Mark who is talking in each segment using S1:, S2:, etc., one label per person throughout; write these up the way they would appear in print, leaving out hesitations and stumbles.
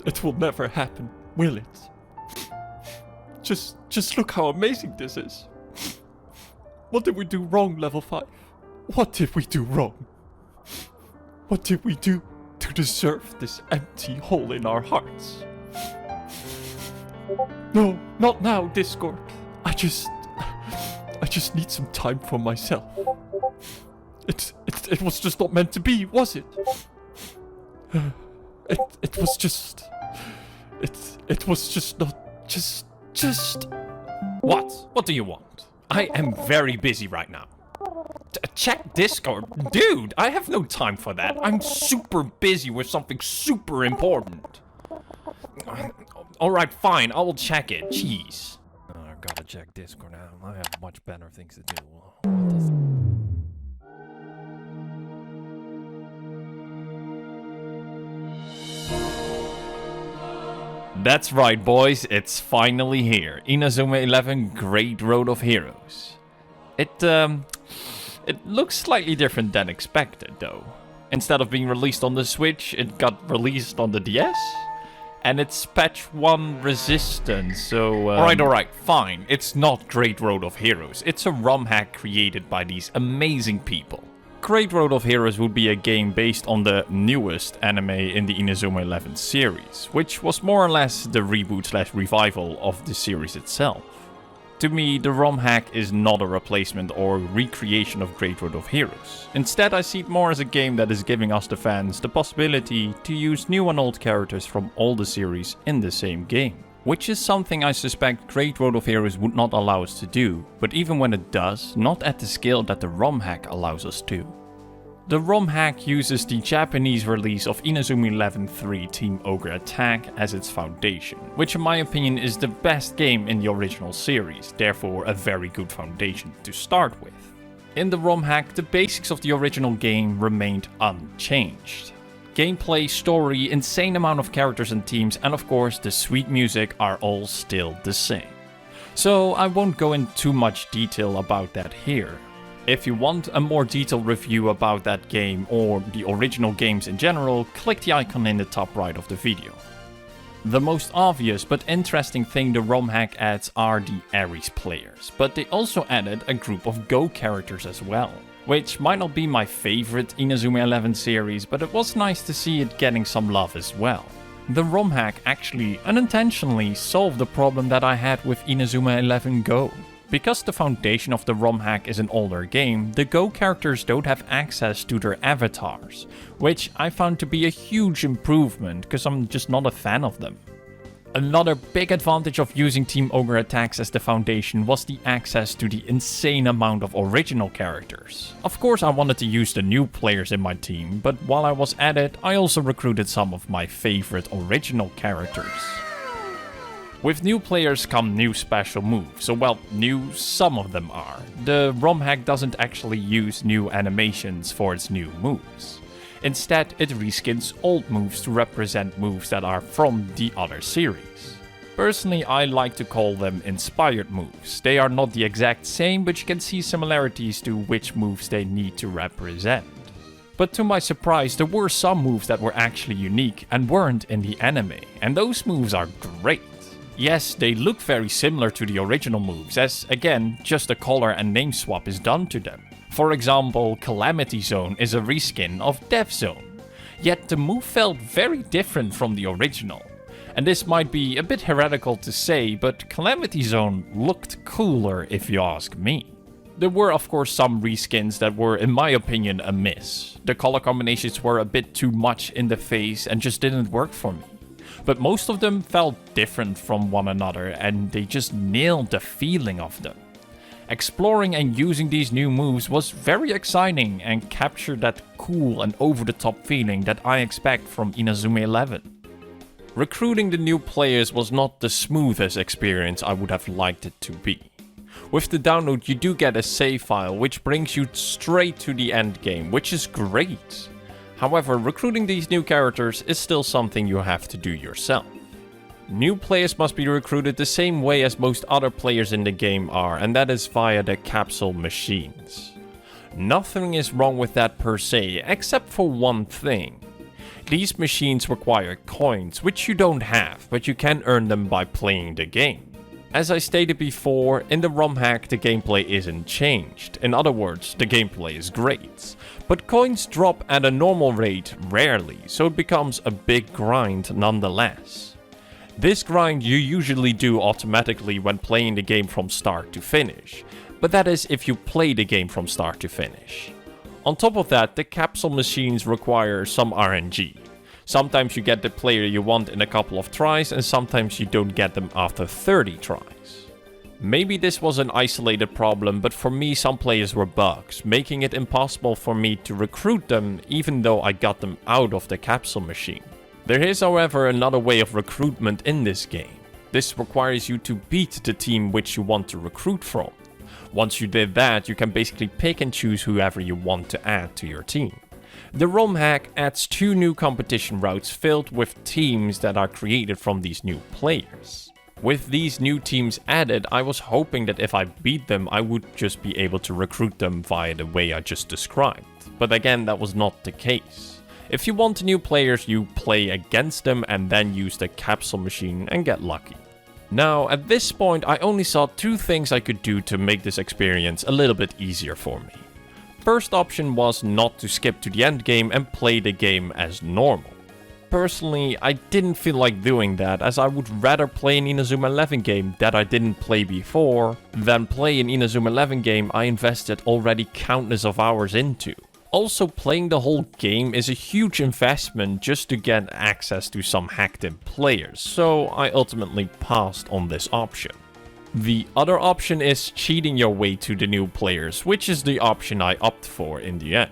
S1: It will never happen, will it? Just look how amazing this is. What did we do wrong, level 5? What did we do wrong? What did we do to deserve this empty hole in our hearts? No, not now, Discord. I just need some time for myself. It was just not meant to be, was it? It was just... It was just not... Just...
S2: What? What do you want? I am very busy right now. Check Discord. Dude, I have no time for that. I'm super busy with something super important. Alright, fine. I will check it. Jeez. I gotta check Discord now. I have much better things to do. What does... That's right, boys. It's finally here. Inazuma 11 Great Road of Heroes. It looks slightly different than expected, though. Instead of being released on the Switch, it got released on the DS. And it's patch 1 resistant, so... Alright, fine. It's not Great Road of Heroes. It's a ROM hack created by these amazing people. Great Road of Heroes would be a game based on the newest anime in the Inazuma 11 series, which was more or less the reboot/revival of the series itself. To me, the ROM hack is not a replacement or recreation of Great Road of Heroes. Instead, I see it more as a game that is giving us the fans the possibility to use new and old characters from all the series in the same game. Which is something I suspect Great Road of Heroes would not allow us to do, but even when it does, not at the scale that the ROM hack allows us to. The ROM hack uses the Japanese release of Inazuma 11 3 Team Ogre Attack as its foundation, which in my opinion is the best game in the original series, therefore a very good foundation to start with. In the ROM hack, the basics of the original game remained unchanged. Gameplay, story, insane amount of characters and teams, and of course the sweet music are all still the same. So I won't go into too much detail about that here. If you want a more detailed review about that game or the original games in general, click the icon in the top right of the video. The most obvious but interesting thing the ROM hack adds are the Ares players, but they also added a group of Go characters as well. Which might not be my favorite Inazuma 11 series, but it was nice to see it getting some love as well. The ROM hack actually unintentionally solved the problem that I had with Inazuma 11 Go. Because the foundation of the ROM hack is an older game, the Go characters don't have access to their avatars, which I found to be a huge improvement because I'm just not a fan of them. Another big advantage of using Team Ogre attacks as the foundation was the access to the insane amount of original characters. Of course I wanted to use the new players in my team, but while I was at it, I also recruited some of my favorite original characters. With new players come new special moves, so well, new some of them are. The ROM hack doesn't actually use new animations for its new moves. Instead, it reskins old moves to represent moves that are from the other series. Personally, I like to call them inspired moves. They are not the exact same, but you can see similarities to which moves they need to represent. But to my surprise, there were some moves that were actually unique and weren't in the anime, and those moves are great. Yes, they look very similar to the original moves, as again, just a color and name swap is done to them. For example, Calamity Zone is a reskin of Death Zone. Yet the move felt very different from the original. And this might be a bit heretical to say, but Calamity Zone looked cooler if you ask me. There were of course some reskins that were in my opinion a miss. The color combinations were a bit too much in the face and just didn't work for me. But most of them felt different from one another and they just nailed the feeling of them. Exploring and using these new moves was very exciting and captured that cool and over-the-top feeling that I expect from Inazuma 11. Recruiting the new players was not the smoothest experience I would have liked it to be. With the download you do get a save file which brings you straight to the end game, which is great. However, recruiting these new characters is still something you have to do yourself. New players must be recruited the same way as most other players in the game are, and that is via the capsule machines. Nothing is wrong with that per se, except for one thing. These machines require coins, which you don't have, but you can earn them by playing the game. As I stated before, in the ROM hack the gameplay isn't changed. In other words, the gameplay is great. But coins drop at a normal rate rarely, so it becomes a big grind nonetheless. This grind you usually do automatically when playing the game from start to finish, but that is if you play the game from start to finish. On top of that, the capsule machines require some RNG. Sometimes you get the player you want in a couple of tries, and sometimes you don't get them after 30 tries. Maybe this was an isolated problem, but for me some players were bugs, making it impossible for me to recruit them even though I got them out of the capsule machine. There is, however, another way of recruitment in this game. This requires you to beat the team which you want to recruit from. Once you did that, you can basically pick and choose whoever you want to add to your team. The ROM hack adds 2 new competition routes filled with teams that are created from these new players. With these new teams added, I was hoping that if I beat them, I would just be able to recruit them via the way I just described. But again, that was not the case. If you want new players, you play against them and then use the capsule machine and get lucky. Now, at this point, I only saw 2 things I could do to make this experience a little bit easier for me. First option was not to skip to the end game and play the game as normal. Personally, I didn't feel like doing that, as I would rather play an Inazuma 11 game that I didn't play before than play an Inazuma 11 game I invested already countless of hours into. Also, playing the whole game is a huge investment just to get access to some hacked-in players, so I ultimately passed on this option. The other option is cheating your way to the new players, which is the option I opted for in the end.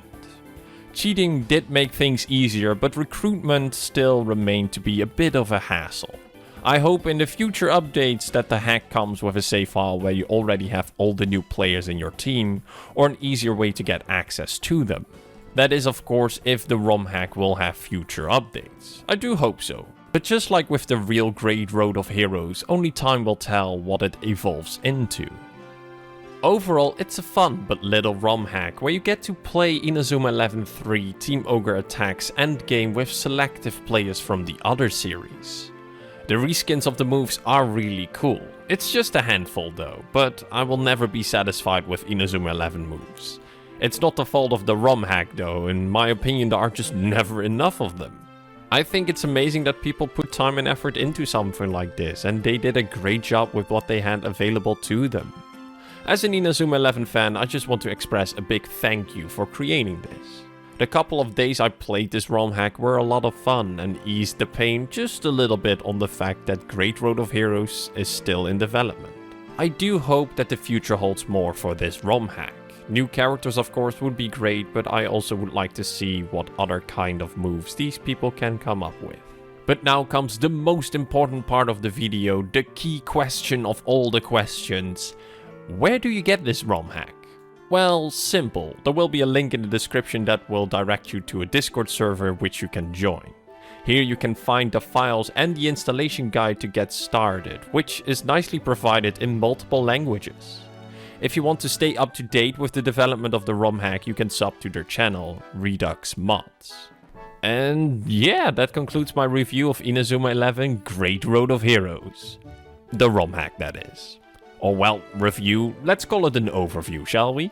S2: Cheating did make things easier, but recruitment still remained to be a bit of a hassle. I hope in the future updates that the hack comes with a save file where you already have all the new players in your team, or an easier way to get access to them. That is, of course, if the ROM hack will have future updates. I do hope so. But just like with the real Greirat of Heroes, only time will tell what it evolves into. Overall, it's a fun but little ROM hack where you get to play Inazuma 11-3 Team Ogre Attacks endgame with selective players from the other series. The reskins of the moves are really cool. It's just a handful though, but I will never be satisfied with Inazuma 11 moves. It's not the fault of the ROM hack though, in my opinion there are just never enough of them. I think it's amazing that people put time and effort into something like this, and they did a great job with what they had available to them. As an Inazuma 11 fan, I just want to express a big thank you for creating this. The couple of days I played this ROM hack were a lot of fun and eased the pain just a little bit on the fact that Greirat of Heroes is still in development. I do hope that the future holds more for this ROM hack. New characters of course would be great, but I also would like to see what other kind of moves these people can come up with. But now comes the most important part of the video, the key question of all the questions. Where do you get this ROM hack? Well, simple. There will be a link in the description that will direct you to a Discord server which you can join. Here you can find the files and the installation guide to get started, which is nicely provided in multiple languages. If you want to stay up to date with the development of the ROM hack, you can sub to their channel, Redux Mods. And yeah, that concludes my review of Inazuma 11 Greirat of Heroes. The ROM hack, that is. Or well, review, let's call it an overview, shall we?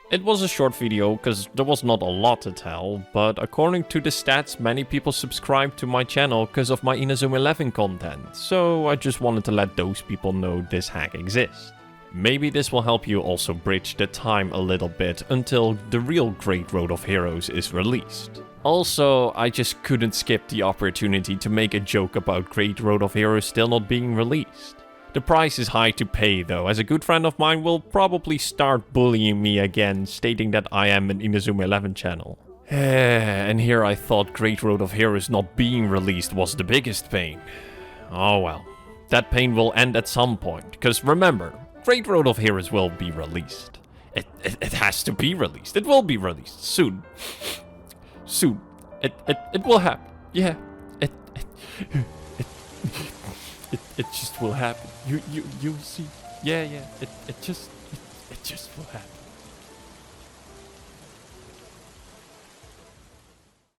S2: It was a short video, cause there was not a lot to tell, but according to the stats, many people subscribe to my channel cause of my Inazuma 11 content, so I just wanted to let those people know this hack exists. Maybe this will help you also bridge the time a little bit until the real Greirat of Heroes is released. Also, I just couldn't skip the opportunity to make a joke about Greirat of Heroes still not being released. The price is high to pay though, as a good friend of mine will probably start bullying me again, stating that I am an Inazuma 11 channel. And here I thought Greirat of Heroes not being released was the biggest pain. Oh well, that pain will end at some point, cause remember, Greirat of Heroes will be released. It has to be released. It will be released soon. Soon. It will happen. Yeah. It just will happen. You'll see. Yeah. It just will happen.